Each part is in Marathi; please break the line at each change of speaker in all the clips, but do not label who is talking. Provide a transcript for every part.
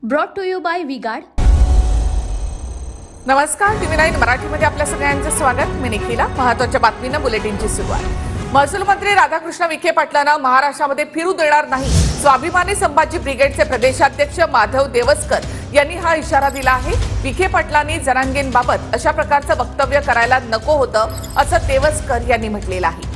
Brought to you by V-Guard.
नमस्कार, TV9 मराठीमध्ये आपल्या सगळ्यांचं स्वागत। मी निखिला। महत्त्वाच्या बातमीनं बुलेटिनची सुरुवात। महसूल मंत्री राधाकृष्ण विखे पाटलांना महाराष्ट्रामध्ये फिरू देणार नाही। स्वाभिमानी संभाजी ब्रिगेडचे प्रदेशाध्यक्ष माधव देवस्कर यांनी हा इशारा दिला आहे। विखे पाटलांनी जरांगेंबाबत अशा प्रकारचं वक्तव्य करायला नको होतं, असं देवस्कर यांनी म्हटलेलं आहे।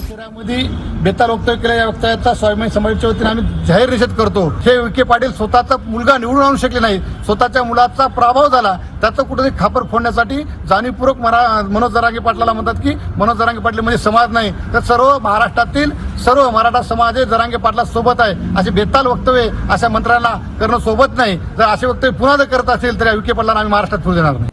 शहरामध्ये बेताल वक्तव्य केल्या या वक्तव्याचा स्वाभिमानी समाजाच्या वतीने आम्ही जाहीर निषेध करतो। हे विखे पाटील स्वतःचा मुलगा निवडून आणू शकले नाही, स्वतःच्या मुलाचा पराभव झाला, त्याचं कुठेतरी खापर फोडण्यासाठी जाणीवपूर्वक मनोज जरांगे पाटलाला म्हणतात की मनोज जरांगे पाटील म्हणजे समाज नाही, तर सर्व महाराष्ट्रातील सर्व मराठा समाज हे जरांगे पाटला सोबत आहे। असे बेताल वक्तव्य अशा मंत्र्यांना करणं सोबत नाही। जर असे वक्तव्य पुन्हा जर करत असेल तर या विखे पाटलांना आम्ही महाराष्ट्रात फिरू देणार नाही।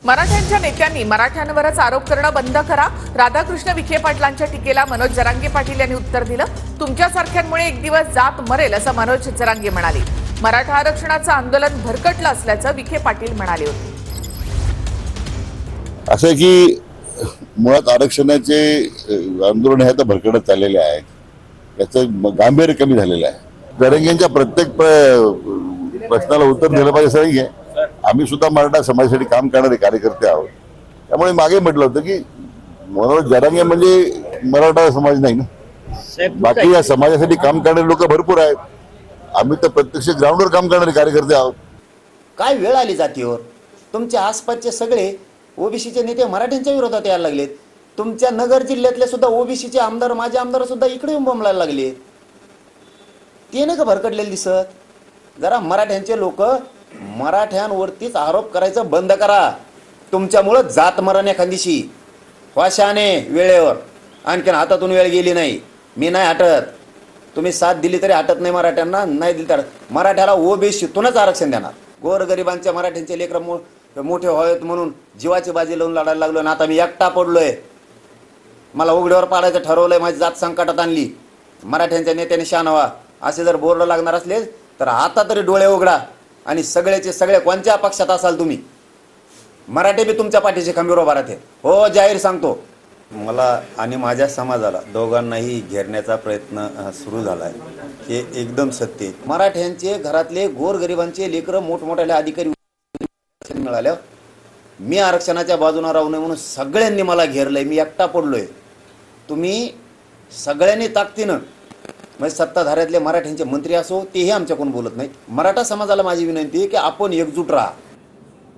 मराठ्यांच्या नेत्यांनी मराठ्यांवरच आरोप करणं बंद करा। राधाकृष्ण विखे पाटलांच्या टीकेला मनोज जरांगे पाटील यांनी उत्तर दिलं। तुमच्यासारख्यांमुळे एक दिवस जात मरेल, असं मनोज जरांगे म्हणाले। मराठा आरक्षणाचं आंदोलन भरकटलं असल्याचं विखे पाटील म्हणाले होते।
असं की मुळात आरक्षणाचे आंदोलन हे आता भरकटत चाललेले आहे, याचं गांभीर्य कमी झालेलं आहे। जरांगेंच्या प्रत्येक प्रश्नाला उत्तर दिलं पाहिजे असं नाहीये। आम्ही सुद्धा मराठा समाजासाठी काम करणारे कार्यकर्ते आहोत, त्यामुळे मागे म्हटलं होतं की मनोज जरांगे म्हणजे मराठा समाज नाही ना, बाकी या समाजासाठी काम करणारे लोक भरपूर आहेत। आम्ही तर प्रत्यक्ष ग्राउंडवर काम करणारे कार्यकर्ते आहोत।
काय वेळ आली जातीवर? तुमच्या आसपासचे सगळे ओबीसीचे नेते मराठ्यांच्या विरोधात यायला लागलेत। तुमच्या नगर जिल्ह्यातले सुद्धा ओबीसीचे आमदार, माझे आमदार सुद्धा इकडे येऊन बोंबलायला लागले। ते नाही का भरकटलेले दिसत? जरा मराठ्यांचे लोक मराठ्यांवरतीच आरोप करायचं बंद करा। तुमच्यामुळं जात मरण एखादीशी वाशाने वेळेवर, आणखीन हातातून वेळ गेली नाही, मी नाही हटत। तुम्ही साथ दिली तरी हटत नाही मराठ्यांना, नाही दिली तर मराठ्याला ओबीसीतूनच आरक्षण देणार। गोरगरिबांच्या मराठ्यांचे लेकर मोठे व्हावेत म्हणून जीवाची बाजी लावून लढायला लागलो ना, आता मी एकटा पडलोय। मला उघड्यावर पाडायचं ठरवलंय, माझी जात संकटात आणली। मराठ्यांच्या नेत्याने शान व्हा, असे जर बोर्ड लागणार असले तर आता तरी डोळे उघडा आणि सगळेचे सगळे कोणत्या पक्षात असाल तुम्ही, मराठी बी तुमच्या पाठीशी खंबीर उभा राहते। हो, जाहीर सांगतो, मला आणि माझ्या समाजाला दोघांनाही घेरण्याचा प्रयत्न सुरू झाला आहे, हे एकदम सत्य आहे। मराठ्यांचे घरातले गोरगरिबांचे लेकरं मोठमोठ्याले अधिकारी मिळाल्या, मी आरक्षणाच्या बाजूने राहू नये म्हणून सगळ्यांनी मला घेरलंय, मी एकटा पडलोय। तुम्ही सगळ्यांनी ताकदीनं, म्हणजे सत्ताधाऱ्यातले मराठ्यांचे मंत्री असो तेही आमच्याकडून बोलत नाही। मराठा समाजाला माझी विनंती आहे की आपण एकजूट राहा।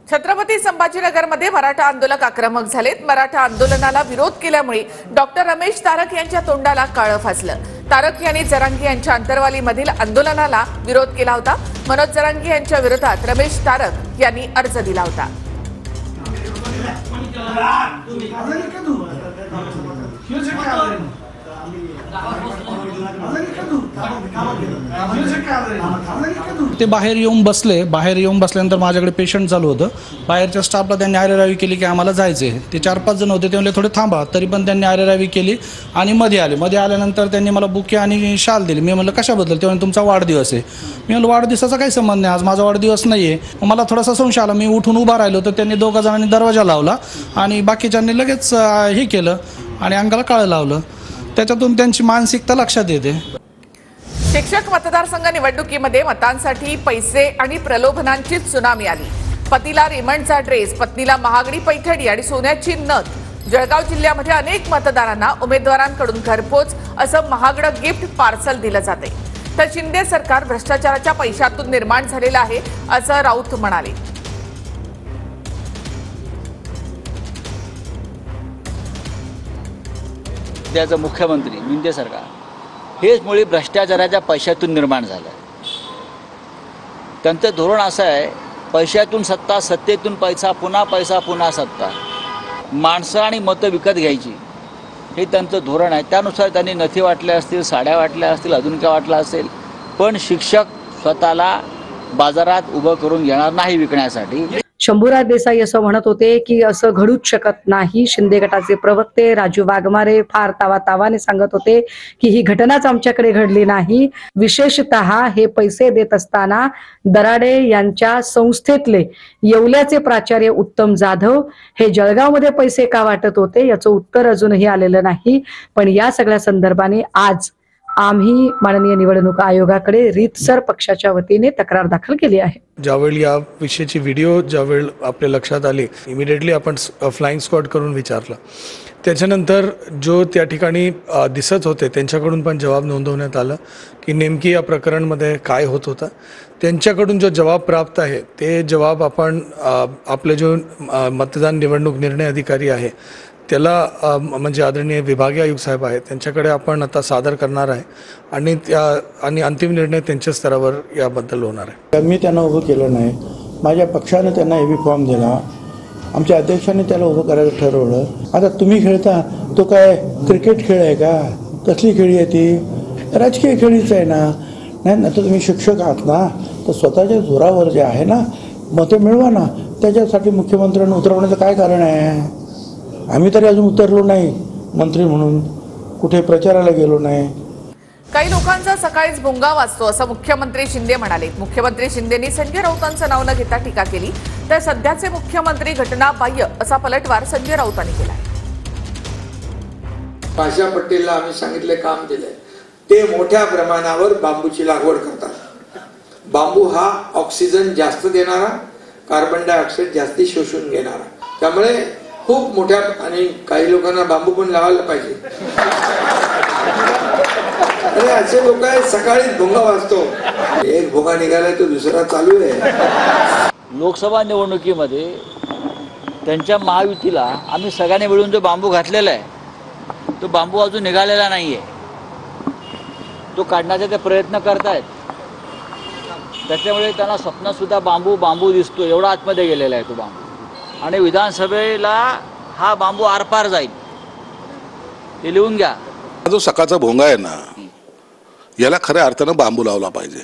छत्रपती संभाजीनगरमध्ये मराठा आंदोलक आक्रमक झालेत। मराठा आंदोलनाला विरोध केल्यामुळे डॉक्टर रमेश तारक यांच्या तोंडाला काळं फासलं। तारक यांनी जरांगे यांच्या अंतरवालीमधील आंदोलनाला विरोध केला होता। मनोज जरांगे यांच्या विरोधात रमेश तारक यांनी अर्ज दिला होता।
ते बाहेर येऊन बसल्यानंतर माझ्याकडे पेशंट चालू होतं। बाहेरच्या स्टाफला त्यांनी आरेरावी केली की आम्हाला जायचे। ते 4-5 जण होते, ते म्हणले थोडे थांबा, तरी पण त्यांनी आरेरावी केली आणि मध्ये आल्यानंतर त्यांनी मला बुके आणि शाल दिली। मी म्हणलं कशाबद्दल? ते म्हणले तुमचा वाढदिवस आहे। मी म्हणलं वाढदिवसाचा काही संबंध नाही, आज माझा वाढदिवस नाही आहे। मला थोडासा संशय आला, मी उठून उभा राहिलो तर त्यांनी 2 जणांनी दरवाजा लावला आणि बाकीच्यांनी लगेच हे केलं आणि अंगाला काळं लावलं। त्याच्यातून त्यांची मानसिकता लक्षात येते।
शिक्षक मतदारसंघ निवडणुकीमध्ये मतांसाठी पैसे आणि प्रलोभनांची सुनामी आली। पतीला रेमंडचा ड्रेस, पत्नीला महागडी पैठणी आणि सोन्याची नथ। जळगाव जिल्ह्यामध्ये अनेक मतदारांना उमेदवारांकडून घरपोच असं महागडं गिफ्ट पार्सल दिलं जाते। तर शिंदे सरकार भ्रष्टाचाराच्या पैशातून निर्माण झालेलं आहे, असं राऊत म्हणाले।
त्याचं मुख्यमंत्री शिंदे सरकार हेच मुळे भ्रष्टाचाराच्या पैशातून निर्माण झालं। त्यांचं धोरण असं आहे, पैशातून सत्ता, सत्तेतून पैसा, पुन्हा सत्ता, माणसं आणि मतं विकत घ्यायची, हे त्यांचं धोरण आहे। त्यानुसार त्यांनी नथी वाटल्या असतील, साड्या वाटल्या असतील, अजून काय वाटलं असेल, पण शिक्षक स्वतःला बाजारात उभं करून घेणार नाही विकण्यासाठी।
शंभूराज देसाई असं म्हणत होते की असं घडूच शकत नाही। शिंदे गटाचे प्रवक्ते राजू वाघमारे फार तावातावाने सांगत होते की ही घटनाच आमच्याकडे घडली नाही। विशेषतः हे पैसे देत असताना दराडे यांच्या संस्थेतले येवल्याचे प्राचार्य उत्तम जाधव हे जळगावमध्ये पैसे का वाटत होते याचं उत्तर अजूनही आलेलं नाही। पण या सगळ्या संदर्भाने आज आम्ही माननीय निवडणूक आयोगाकडे रीतसर पक्षाच्या वतीने तक्रार दाखल केली आहे.
ज्यावेळी या विषयीची व्हिडिओ ज्यावेळी आपल्या लक्षात आली, इमिडिएटली आपण फ्लाइंग स्क्वॉड करून विचारलं. त्याच्यानंतर जो त्या ठिकाणी दिसत होते त्यांच्याकडून पण जबाब नोंदवण्यात आलं की नेमकी या प्रकरणमध्ये काय होत होतं. त्यांच्याकडून जो जबाब प्राप्त आहे ते जबाब आपण आपले जो मतदान निवडणूक निर्णय अधिकारी आहे त्याला म्हणजे आदरणीय विभागीय आयुक्त साहेब आहेत त्यांच्याकडे आपण आता सादर करणार आहे आणि अंतिम निर्णय त्यांच्या स्तरावर याबद्दल होणार आहे.
मी त्यांना उभं केलं नाही, माझ्या पक्षाने त्यांना एबी फॉर्म दिला, आमच्या अध्यक्षांनी त्याला उभं करायचं ठरवलं. आता तुम्ही खेळता तो काय क्रिकेट खेळ आहे का? कसली खेळी आहे ती? राजकीय खेळीच आहे ना. नाही ना, तर तुम्ही शिक्षक आहात ना, तर स्वतःच्या जोरावर जे आहे ना मतं मिळवा ना. त्याच्यासाठी मुख्यमंत्र्यांना उतरवण्याचं काय कारण आहे? आम्ही तरी अजून उतरलो नाही मंत्री म्हणून, कुठे प्रचाराला गेलो नाही.
काही लोकांचा सकाळीच भुंगा वाजतो असं मुख्यमंत्री शिंदे म्हणाले. मुख्यमंत्री शिंदेंनी संजय राऊतांचं नाव न घेता टीका केली, तर सध्याचे मुख्यमंत्री घटनाबाह्य असा पलटवार संजय राऊतांनी केला.
पाशा पटेलला आम्ही सांगितले काम दिले, ते मोठ्या प्रमाणावर बांबूची लागवड करतात. बांबू हा ऑक्सिजन जास्त देणारा, कार्बन डायऑक्साईड जास्ती शोषून घेणारा, त्यामुळे खूप मोठ्या, आणि काही लोकांना बांबू पण लावायला पाहिजे. अरे असे लोक आहेत, सकाळीच भोंगा वाजतो, एक भोंगा निघालाय तो दुसरा चालू आहे.
लोकसभा निवडणुकीमध्ये त्यांच्या महायुतीला आम्ही सगळ्यांनी मिळून जो बांबू घातलेला आहे तो बांबू अजून निघालेला नाही आहे. तो काढण्याचे ते प्रयत्न करतायत. त्याच्यामुळे त्यांना स्वप्नसुद्धा बांबू बांबू दिसतो, एवढा आतमध्ये गेलेला आहे तो बांबू. आणि विधानसभेला हा बांबू आरपार जाईल, ते लिहून घ्या.
जो सकाळचा भोंगा आहे ना, याला खऱ्या अर्थानं बांबू लावला पाहिजे.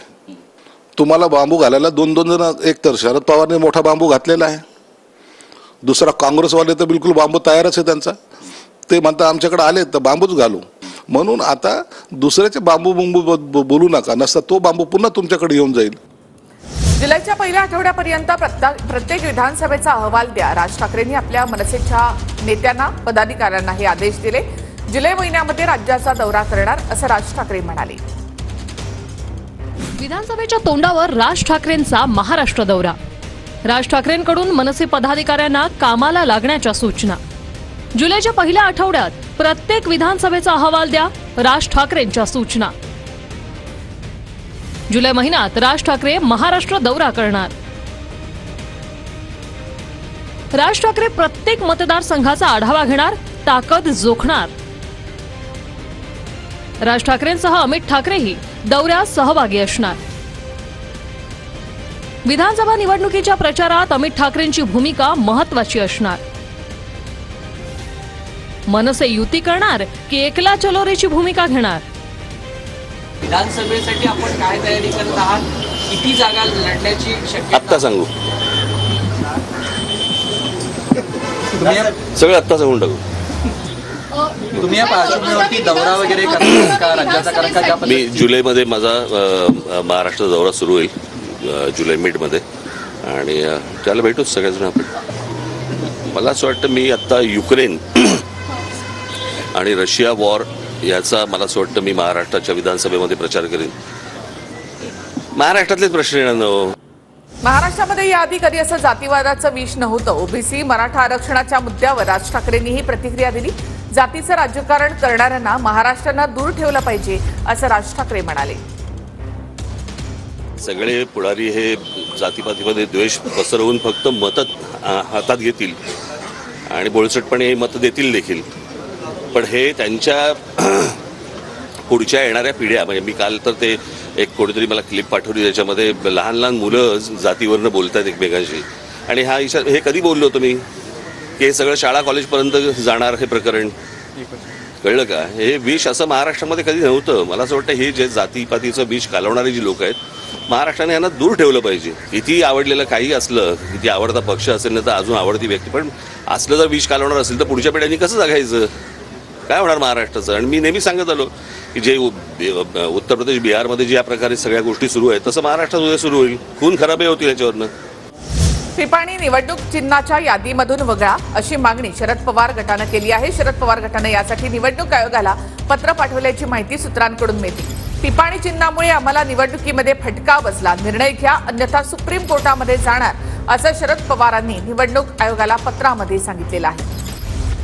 तुम्हाला बांबू घालायला दोन जण, एक तर शरद पवारने मोठा बांबू घातलेला आहे, दुसरा काँग्रेसवाले तर बिलकुल बांबू तयारच आहे त्यांचा. ते म्हणतात आमच्याकडे आले तर बांबूच घालू. म्हणून आता दुसऱ्याचे बांबू बोलू नका, नसता तो बांबू पुन्हा तुमच्याकडे येऊन जाईल.
जुलैच्या पहिल्या आठवड्यापर्यंत प्रत्येक विधानसभेचा अहवाल द्या. राज ठाकरेंनी आपल्या मनसेच्या नेत्यांना, पदाधिकाऱ्यांना हे आदेश दिले. जुलै महिन्यामध्ये राज्याचा दौरा करणार असं राज ठाकरे म्हणाले.
विधानसभेच्या तोंडावर राज ठाकरेंचा महाराष्ट्र दौरा. राज ठाकरेंकडून मनसे पदाधिकाऱ्यांना कामाला लागण्याच्या सूचना. जुलैच्या पहिल्या आठवड्यात प्रत्येक विधानसभेचा अहवाल द्या, राज ठाकरेंच्या सूचना. जुलै महिन्यात राज ठाकरे महाराष्ट्र दौरा करणार. राज ठाकरे प्रत्येक मतदारसंघाचा आढावा घेणार, ताकद जोखणार. राज ठाकरेंसह अमित ठाकरेही दौऱ्यात सहभागी असणार. विधानसभा निवडणुकीच्या प्रचारात अमित ठाकरेंची भूमिका महत्वाची असणार. मनसे युती करणार की एकला चलोरेची भूमिका घेणार?
विधानसभेसाठी आपण काय तयारी करत आहात? किती जागा लढण्याची शक्यता?
आत्ता सांगू, सगळं आत्ता सांगून टाकू.
तुम्ही या पार्श्वभूमीवरती दौरा वगैरे करणार का राज्याचा? कारण का
मी जुलैमध्ये माझा महाराष्ट्र दौरा सुरू होईल, जुलै मिडमध्ये, आणि त्याला भेटूच सगळ्याजण आपण. मला असं वाटतं मी आत्ता युक्रेन आणि रशिया वॉर याचा मला असं वाटतं मी महाराष्ट्राच्या विधानसभेमध्ये प्रचार करेन. महाराष्ट्रातलेच प्रश्न येणार.
महाराष्ट्रामध्ये याआधी कधी असं जातीवादाचं विष नव्हतं. ओबीसी मराठा आरक्षणाच्या मुद्द्यावर राज ठाकरेंनी ही प्रतिक्रिया दिली. जातीचं राजकारण करणाऱ्यांना महाराष्ट्रानं दूर ठेवलं पाहिजे असं राज ठाकरे म्हणाले.
सगळे पुढारी हे जातीपातीमध्ये द्वेष पसरवून फक्त मतं हातात घेतील आणि बोळसटपणे मतं देतील देखील. पण हे त्यांच्या पुढच्या येणाऱ्या पिढ्या, म्हणजे मी काल तर ते एक कोणीतरी मला क्लिप पाठवली त्याच्यामध्ये लहान लहान मुलं जातीवरनं बोलतात एकमेकांशी. आणि हा हे कधी बोललो होतो मी की हे सगळं शाळा कॉलेजपर्यंत जाणार हे प्रकरण, कळलं का? हे विष असं महाराष्ट्रामध्ये कधी नव्हतं. मला असं वाटतं हे जे जातीपातीचं विष कालवणारी जी लोक आहेत महाराष्ट्राने यांना दूर ठेवलं पाहिजे. किती आवडलेलं काही असलं, किती आवडता पक्ष असेल ना तर अजून आवडती व्यक्ती, पण असलं जर विष कालवणार असेल तर पुढच्या पिढ्यांनी कसं जगायचं? काय होणार महाराष्ट्राचं? आणि मी नेहमी सांगत आलो की जे उत्तर प्रदेश बिहारमध्ये ज्या प्रकारे सगळ्या गोष्टी सुरू आहेत तसं महाराष्ट्रात उद्या सुरू होईल. खून खराबही होतील याच्यावरनं.
पिपाणी निवडणूक चिन्हाच्या यादीमधून वगळा अशी मागणी शरद पवार गटानं केली आहे. शरद पवार गटानं यासाठी निवडणूक आयोगाला पत्र पाठवल्याची माहिती सूत्रांकडून मिळते. पिपाणी चिन्हामुळे आम्हाला निवडणुकीमध्ये फटका बसला, निर्णय घ्या अन्यथा सुप्रीम कोर्टामध्ये जाणार असं शरद पवारांनी निवडणूक आयोगाला पत्रामध्ये सांगितलेलं आहे.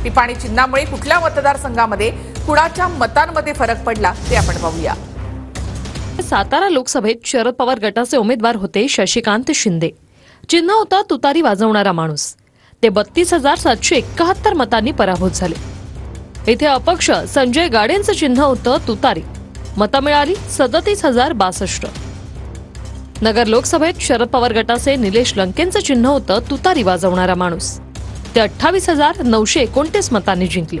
पिपाणी चिन्हामुळे कुठल्या मतदारसंघामध्ये कुणाच्या मतांमध्ये फरक पडला ते आपण पाहूया.
सातारा लोकसभेत शरद पवार गटाचे उमेदवार होते शशिकांत शिंदे. चिन्ह होता तुतारी वाजवणारा माणूस. ते 32,771 मतांनी पराभूत झाले. येथे अपक्ष संजय गाडेंचं चिन्ह होतं तुतारी. मतं मिळाली 37,062. नगर लोकसभेत शरद पवार गटाचे निलेश लंकेंचं चिन्ह होतं तुतारी वाजवणारा माणूस. ते 28,929 मतांनी जिंकले.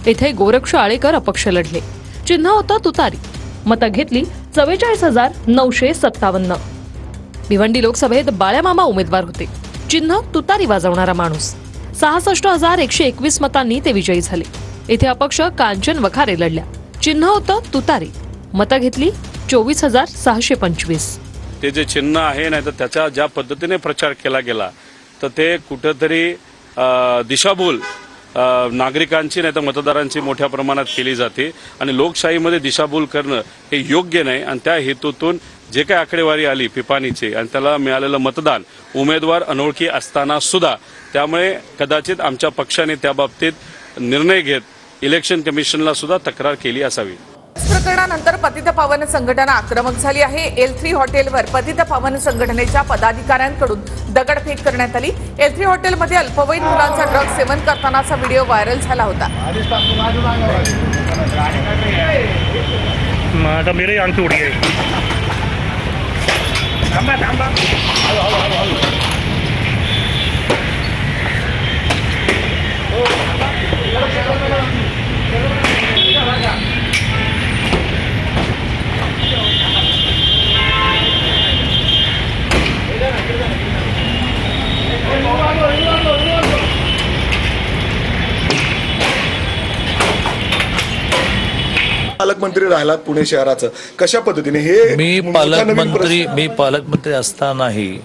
येथे गोरक्ष आळेकर अपक्ष लढले. चिन्ह होतं तुतारी. मतं घेतली 44,957. भिवंडी लोकसभेत बाळ्यामामा उमेदवार होते. चिन्ह तुतारी वाजवणारा माणूस. 66,121 मतांनी ते विजयी झाले. येथे अपक्ष कांचन वखारे लढल्या. चिन्ह होतं तुतारी. मतं घेतली 24,625.
ते जे चिन्ह आहे नाही तर त्याचा ज्या पद्धतीने प्रचार केला गेला तर ते कुठेतरी दिशाभूल नागरिकांची नाही तर मतदारांची मोठ्या प्रमाणात केली जाते आणि लोकशाहीमध्ये दिशाभूल करणं हे योग्य नाही. आणि त्या हेतूतून जे काही आकडेवारी आली पिपाणीची आणि त्याला मिळालेलं मतदान उमेदवार अनोळखी असताना सुद्धा, त्यामुळे कदाचित आमच्या पक्षाने त्या बाबतीत निर्णय घेत इलेक्शन कमिशनला सुद्धा तक्रार केली असावी.
प्रकरणानंतर पतित पावन संघटना आक्रमक झाली आहे. L3 हॉटेलवर पतित पावन संघटनेच्या पदाधिकाऱ्यांकडून दगडफेक करण्यात आली. L3 हॉटेलमध्ये अल्पवयीन मुलांचा ड्रग्ज सेवन करतानाचा व्हिडिओ व्हायरल झाला होता.
मेरे आंख उड़ गए.
पालकमंत्री राहिलात पुणे शहराचं, कशा पद्धतीने हे
मी पालकमंत्री असतानाही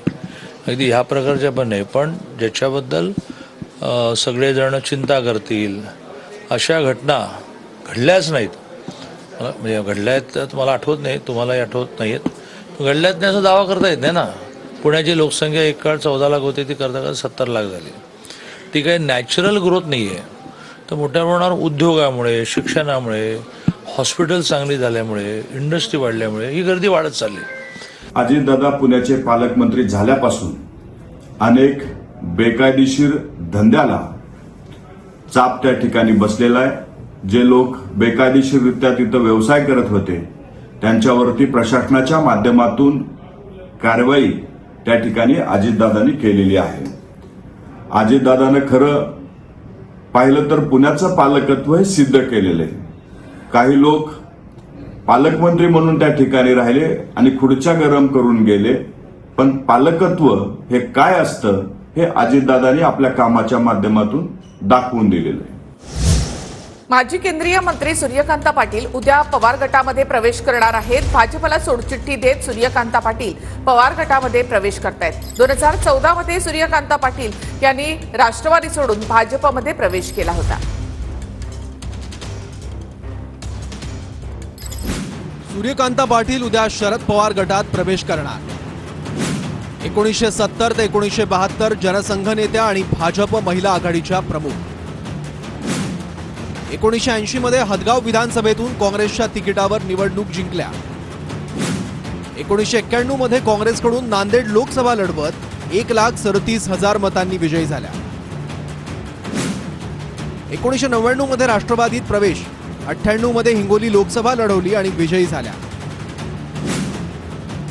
अगदी ह्या प्रकारच्या पण नाही, पण ज्याच्याबद्दल सगळेजण चिंता करतील अशा घटना घडल्याच नाहीत. म्हणजे घडल्यात तर मला आठवत नाही, तुम्हालाही आठवत नाहीत. घडल्यात नाही असा दावा करता येत नाही ना. पुण्याची लोकसंख्या एक काळ 14 लाख होती, ती करता करता 70 लाख झाली. ती काही नॅचरल ग्रोथ नाही आहे. तर मोठ्या प्रमाणावर उद्योगामुळे, शिक्षणामुळे, हॉस्पिटल चांगली झाल्यामुळे, इंडस्ट्री वाढल्यामुळे ही गर्दी वाढत चालली.
अजितदादा पुण्याचे पालकमंत्री झाल्यापासून अनेक बेकायदेशीर धंद्याला चाप त्या ठिकाणी बसलेला आहे. जे लोक बेकायदेशीररित्या तिथं व्यवसाय करत होते त्यांच्यावरती प्रशासनाच्या माध्यमातून कारवाई त्या ठिकाणी अजितदादांनी केलेली आहे. अजितदादानं खरं पाहिलं तर पुण्याचं पालकत्व हे सिद्ध केलेलं आहे. काही लोक पालकमंत्री म्हणून त्या ठिकाणी राहिले आणि खुर्च्या गरम करून गेले, पण पालकत्व हे काय असतं हे अजितदादांनी आपल्या कामाच्या माध्यमातून दाखवून दिलेलं आहे.
माजी केंद्रीय मंत्री सूर्यकांता पाटील उद्या पवार गटामध्ये प्रवेश करणार आहेत. भाजपला सोडचिठ्ठी देत सूर्यकांता पाटील पवार गटामध्ये प्रवेश करतायत. 2014 मध्ये सूर्यकांता पाटील यांनी राष्ट्रवादी सोडून भाजपमध्ये प्रवेश केला होता.
सूर्यकांता पाटील उद्या शरद पवार गटात प्रवेश करणार. 1970 ते 1972 जनसंघ नेत्या आणि भाजप महिला आघाडीच्या प्रमुख. 1980 मध्ये हदगाव विधानसभेतून काँग्रेसच्या तिकिटावर निवडणूक जिंकल्या. 1991 मध्ये काँग्रेसकडून नांदेड लोकसभा लढवत 1,37,000 मतांनी विजयी झाल्या. 1999 मध्ये राष्ट्रवादीत प्रवेश. 98 मध्ये हिंगोली लोकसभा लढवली आणि विजयी झाल्या.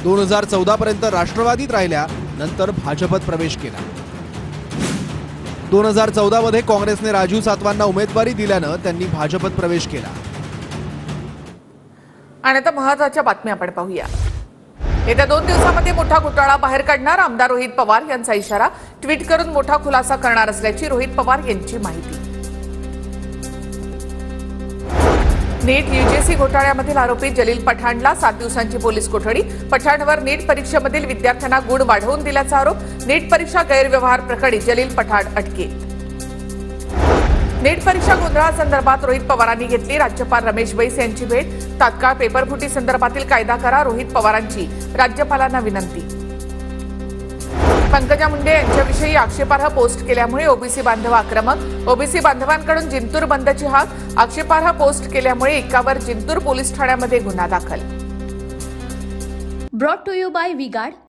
2014 पर्यंत राष्ट्रवादीत राहिल्या, नंतर भाजपत प्रवेश केला. 2014 मध्ये काँग्रेसने राजू सातवांना उमेदवारी दिल्यानं त्यांनी भाजपत प्रवेश केला.
आणि आता महत्त्वाच्या बातम्या आपण पाहूया. येत्या 2 दिवसांमध्ये मोठा घोटाळा बाहेर काढणार आमदार रोहित पवार यांचा इशारा. ट्विट करून मोठा खुलासा करणार असल्याची रोहित पवार यांची माहिती. नीट यूजीसी घोटाळ्यामधील आरोपी जलील पठाणला 7 दिवसांची पोलीस कोठडी. पठाणवर नीट परीक्षेमधील विद्यार्थ्यांना गुण वाढवून दिल्याचा आरोप. नीट परीक्षा गैरव्यवहार प्रकरणी जलील पठाण अटकेत. नीट परीक्षा गोंधळासंदर्भात रोहित पवारांनी घेतली राज्यपाल रमेश बैस यांची भेट. तात्काळ पेपरफुटी संदर्भातील कायदा करा, रोहित पवारांची राज्यपालांना विनंती. पंकजा मुंडे यांच्याविषयी आक्षेपार्ह पोस्ट केल्यामुळे ओबीसी बांधव आक्रमक. ओबीसी बांधवांकडून जिंतूर बंदची हाक. आक्षेपार्ह पोस्ट केल्यामुळे एकावर जिंतूर पोलीस ठाण्यामध्ये गुन्हा दाखल.
Brought to you by V-Guard.